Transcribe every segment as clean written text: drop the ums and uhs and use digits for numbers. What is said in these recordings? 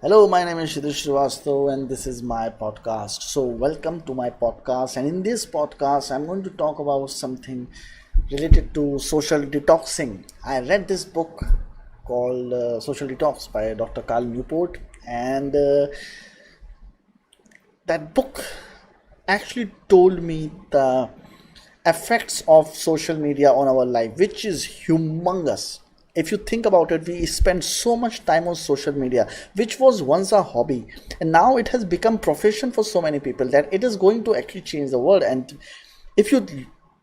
Hello, my name is Shitiz Srivastava and this is my podcast. So, welcome to my podcast. And in this podcast, I'm going to talk about something related to social detoxing. I read this book called Social Detox by Dr. Carl Newport, and that book actually told me the effects of social media on our life, which is humongous. If you think about it, we spend so much time on social media, which was once a hobby, and now it has become profession for so many people that it is going to actually change the world. And if you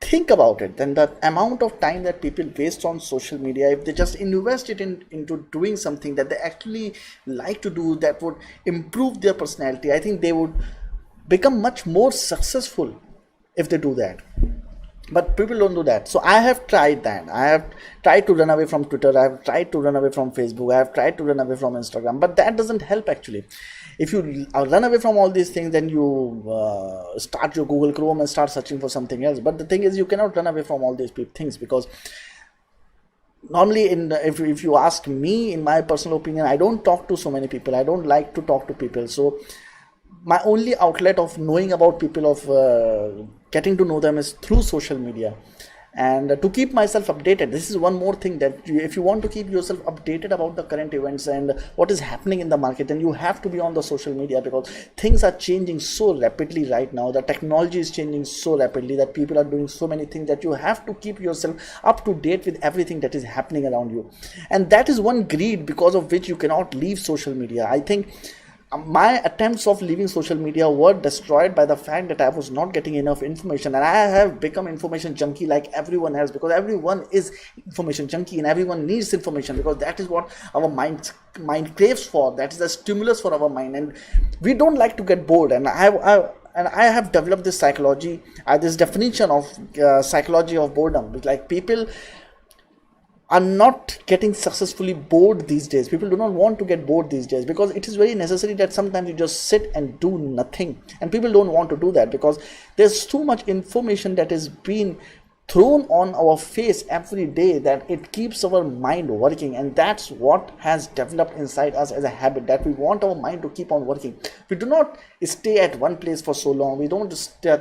think about it, then the amount of time that people waste on social media, if they just invest it into doing something that they actually like to do, that would improve their personality, I think they would become much more successful if they do that. But people don't do that. So I have tried that. I have tried to run away from Twitter. I have tried to run away from Facebook. I have tried to run away from Instagram. But that doesn't help actually. If you run away from all these things, then you start your Google Chrome and start searching for something else. But the thing is, you cannot run away from all these things, because normally if you ask me, in my personal opinion, I don't talk to so many people. I don't like to talk to people. So my only outlet of knowing about people, of getting to know them, is through social media. And to keep myself updated, this is one more thing, that if you want to keep yourself updated about the current events and what is happening in the market, then you have to be on the social media, because things are changing so rapidly right now. The technology is changing so rapidly that people are doing so many things that you have to keep yourself up to date with everything that is happening around you. And that is one greed because of which you cannot leave social media. I think my attempts of leaving social media were destroyed by the fact that I was not getting enough information, and I have become information junkie like everyone else, because everyone is information junkie and everyone needs information, because that is what our mind craves for. That is the stimulus for our mind, and we don't like to get bored. And I have developed this psychology, this definition of psychology of boredom. It's like people are not getting successfully bored these days. People do not want to get bored these days, because it is very necessary that sometimes you just sit and do nothing. And people don't want to do that, because there's too much information that is being thrown on our face every day that it keeps our mind working. And that's what has developed inside us as a habit, that we want our mind to keep on working. We do not stay at one place for so long. We don't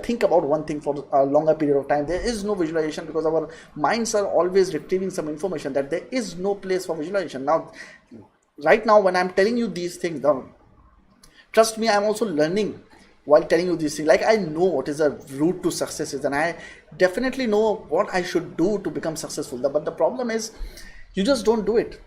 think about one thing for a longer period of time. There is no visualization, because our minds are always retrieving some information, that there is no place for visualization. Now, right now, when I'm telling you these things, trust me, I'm also learning while telling you these things. Like, I know what is the route to success is, and I definitely know what I should do to become successful. But the problem is, you just don't do it.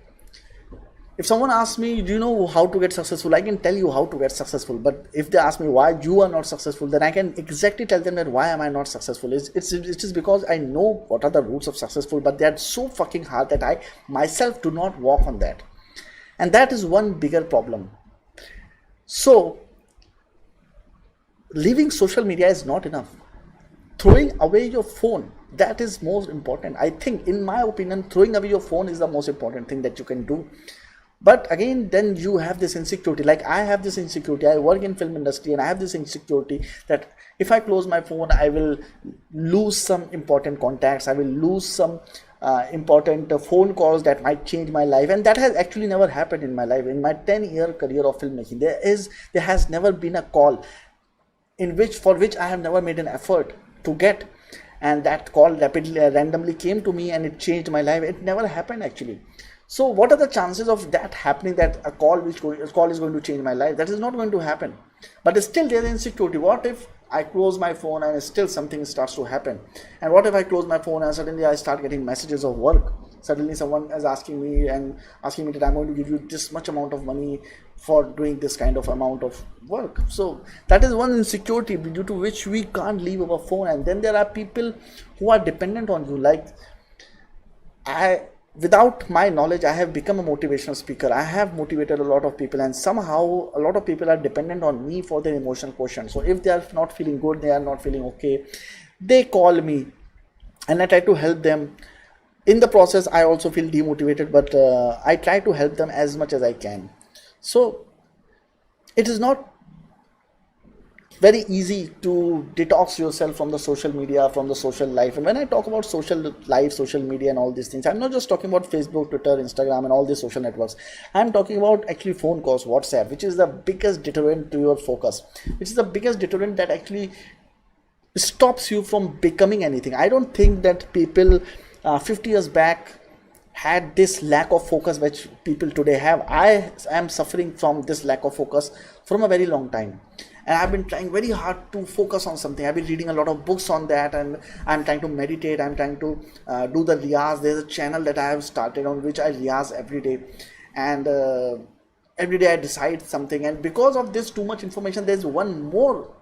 If someone asks me, do you know how to get successful, I can tell you how to get successful. But if they ask me why you are not successful, then I can exactly tell them that why am I not successful. It is because I know what are the roots of successful, but they are so fucking hard that I myself do not walk on that. And that is one bigger problem. So leaving social media is not enough. Throwing away your phone, that is most important. I think, in my opinion, throwing away your phone is the most important thing that you can do. But again, then you have this insecurity. Like, I have this insecurity. I work in film industry, and I have this insecurity that if I close my phone, I will lose some important contacts. I will lose some important phone calls that might change my life. And that has actually never happened in my life. In my 10-year career of filmmaking, there has never been a call for which I have never made an effort to get, and that call randomly came to me and it changed my life. It never happened actually. So what are the chances of that happening, that a call is going to change my life? That is not going to happen. But still there's insecurity. What if I close my phone and still something starts to happen? And what if I close my phone and suddenly I start getting messages of work? Suddenly someone is asking me that I'm going to give you this much amount of money for doing this kind of amount of work. So that is one insecurity due to which we can't leave our phone. And then there are people who are dependent on you. Like, without my knowledge, I have become a motivational speaker. I have motivated a lot of people, and somehow a lot of people are dependent on me for their emotional quotient. So if they are not feeling good, they are not feeling okay, they call me and I try to help them. In the process, I also feel demotivated, but I try to help them as much as I can. So it is not very easy to detox yourself from the social media, from the social life. And when I talk about social life, social media and all these things, I'm not just talking about Facebook, Twitter, Instagram and all these social networks. I'm talking about actually phone calls, WhatsApp, which is the biggest deterrent to your focus, which is the biggest deterrent that actually stops you from becoming anything. I don't think that people 50 years back had this lack of focus which people today have. I am suffering from this lack of focus from a very long time, and I've been trying very hard to focus on something. I've been reading a lot of books on that, and I'm trying to meditate. I'm trying to do the riyaz. There's a channel that I have started on which I riyaz every day, and every day I decide something. And because of this too much information, there's one more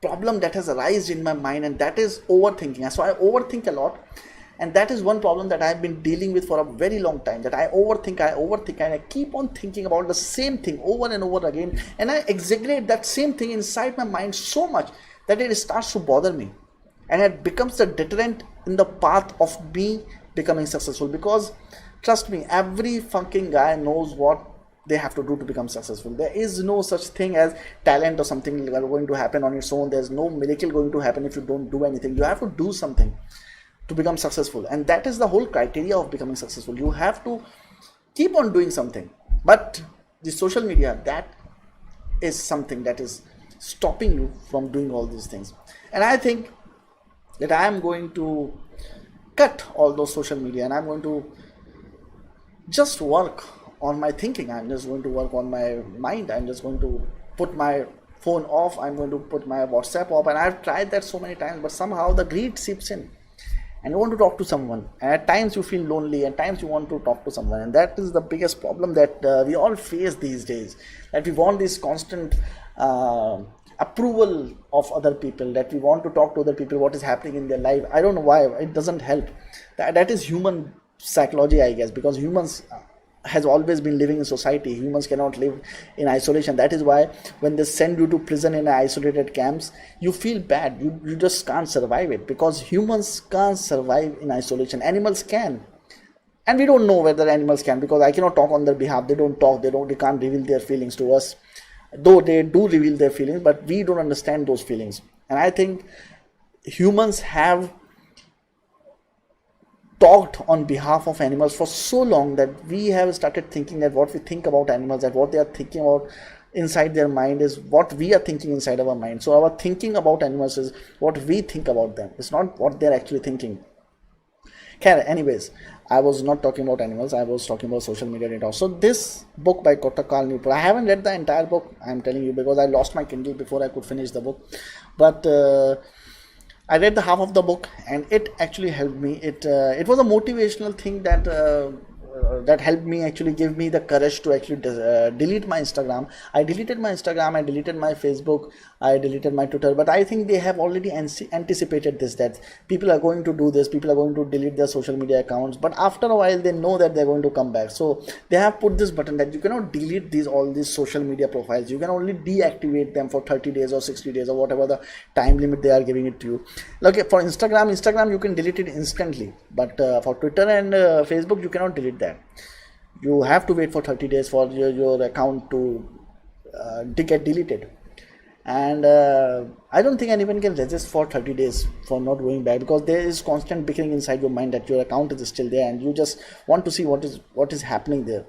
problem that has arisen in my mind, and that is overthinking. So I overthink a lot, and that is one problem that I've been dealing with for a very long time, that I overthink, and I keep on thinking about the same thing over and over again, and I exaggerate that same thing inside my mind so much that it starts to bother me, and it becomes the deterrent in the path of me becoming successful. Because trust me, every fucking guy knows what they have to do to become successful. There is no such thing as talent or something going to happen on its own. There's no miracle going to happen if you don't do anything. You have to do something to become successful, and that is the whole criteria of becoming successful. You have to keep on doing something. But the social media, that is something that is stopping you from doing all these things. And I think that I am going to cut all those social media, and I'm going to just work on my thinking. I'm just going to work on my mind. I'm just going to put my phone off. I'm going to put my WhatsApp off, and I've tried that so many times, but somehow the greed seeps in, and you want to talk to someone, and at times you feel lonely, at times you want to talk to someone. And that is the biggest problem that we all face these days, that we want this constant approval of other people, that we want to talk to other people what is happening in their life. I don't know why it doesn't help. That is human psychology, I guess, because humans has always been living in society. Humans cannot live in isolation. That is why when they send you to prison in isolated camps, you feel bad. You just can't survive it, because humans can't survive in isolation. Animals can, and we don't know whether animals can, because I cannot talk on their behalf. They don't talk. They can't reveal their feelings to us, though they do reveal their feelings, but we don't understand those feelings. And I think humans have talked on behalf of animals for so long that we have started thinking that what we think about animals, that what they are thinking about inside their mind is what we are thinking inside our mind. So our thinking about animals is what we think about them. It's not what they're actually thinking. Okay, anyways, I was not talking about animals. I was talking about social media detox. So this book by Kotakal Newport, I haven't read the entire book, I'm telling you, because I lost my Kindle before I could finish the book. But I read the half of the book, and it actually helped me. It was a motivational thing that helped me, actually give me the courage to actually delete my Instagram. I deleted my Instagram, I deleted my Facebook, I deleted my Twitter. But I think they have already anticipated this, that people are going to do this, people are going to delete their social media accounts. But after a while, they know that they're going to come back. So they have put this button that you cannot delete all these social media profiles. You can only deactivate them for 30 days or 60 days or whatever the time limit they are giving it to you. Like for Instagram you can delete it instantly. But for Twitter and Facebook, you cannot delete that. You have to wait for 30 days for your account to get deleted. And I don't think anyone can resist for 30 days for not going back, because there is constant bickering inside your mind that your account is still there, and you just want to see what is happening there.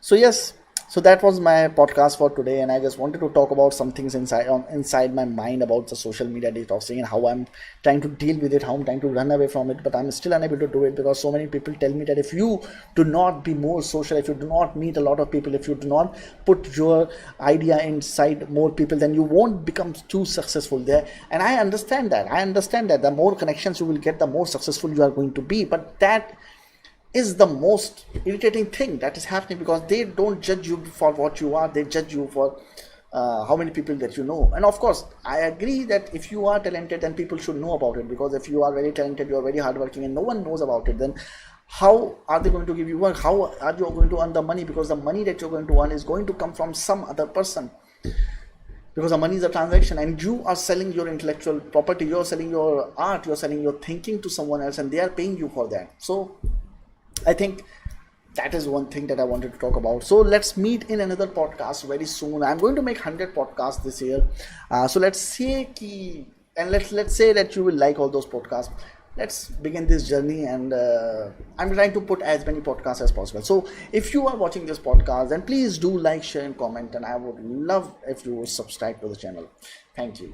So yes, so that was my podcast for today, and I just wanted to talk about some things inside my mind about the social media detoxing and how I'm trying to deal with it, how I'm trying to run away from it, but I'm still unable to do it, because so many people tell me that if you do not be more social, if you do not meet a lot of people, if you do not put your idea inside more people, then you won't become too successful there. And I understand that the more connections you will get, the more successful you are going to be. But that is the most irritating thing that is happening, because they don't judge you for what you are, they judge you for how many people that you know. And of course, I agree that if you are talented, then people should know about it, because if you are very talented, you are very hardworking, and no one knows about it, then how are they going to give you work? How are you going to earn the money? Because the money that you're going to earn is going to come from some other person, because the money is a transaction, and you are selling your intellectual property, you're selling your art, you're selling your thinking to someone else, and they are paying you for that. So I think that is one thing that I wanted to talk about. So let's meet in another podcast very soon. I'm going to make 100 podcasts this year. So let's say and let's say that you will like all those podcasts. Let's begin this journey, and I'm trying to put as many podcasts as possible. So if you are watching this podcast, then please do like, share, and comment. And I would love if you would subscribe to the channel. Thank you.